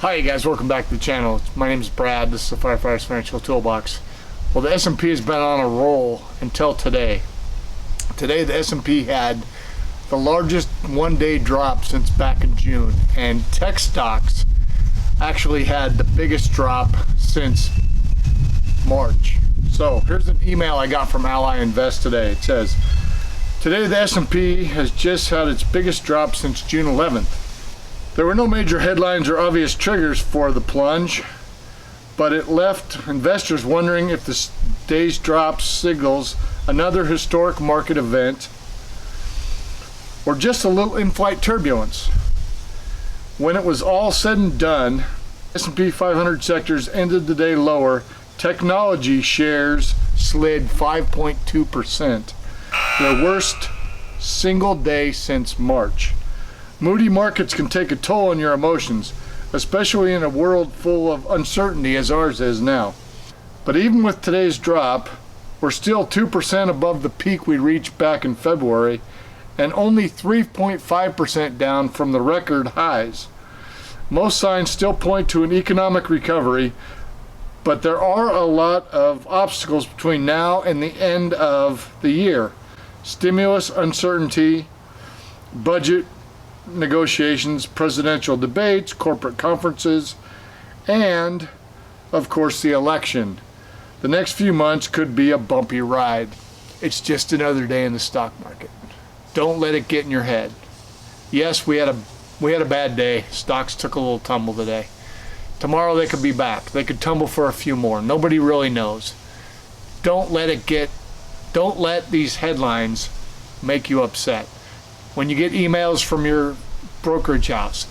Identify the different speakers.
Speaker 1: Hi you guys, welcome back to the channel. My name is Brad. This is the Firefighters Financial Toolbox. Well, the S&P has been on a roll until today. Today the S&P had the largest one-day drop since back in June, and tech stocks actually had the biggest drop since March. So here's an email I got from Ally Invest today. It says, today the S&P has just had its biggest drop since June 11th. There were no major headlines or obvious triggers for the plunge, but it left investors wondering if the day's drop signals another historic market event or just a little in-flight turbulence. When it was all said and done, S&P 500 sectors ended the day lower. Technology shares slid 5.2%, their worst single day since March. Moody markets can take a toll on your emotions, especially in a world full of uncertainty as ours is now. But even with today's drop, we're still 2% above the peak we reached back in February and only 3.5% down from the record highs. Most signs still point to an economic recovery, but there are a lot of obstacles between now and the end of the year. Stimulus uncertainty, budget negotiations, presidential debates, corporate conferences, and of course the election. The next few months could be a bumpy ride. It's just another day in the stock market. Don't let it get in your head. Yes, we had a bad day. Stocks took a little tumble today. Tomorrow they could be back. They could tumble for a few more. Nobody really knows. Don't let these headlines make you upset. When you get emails from your brokerage house,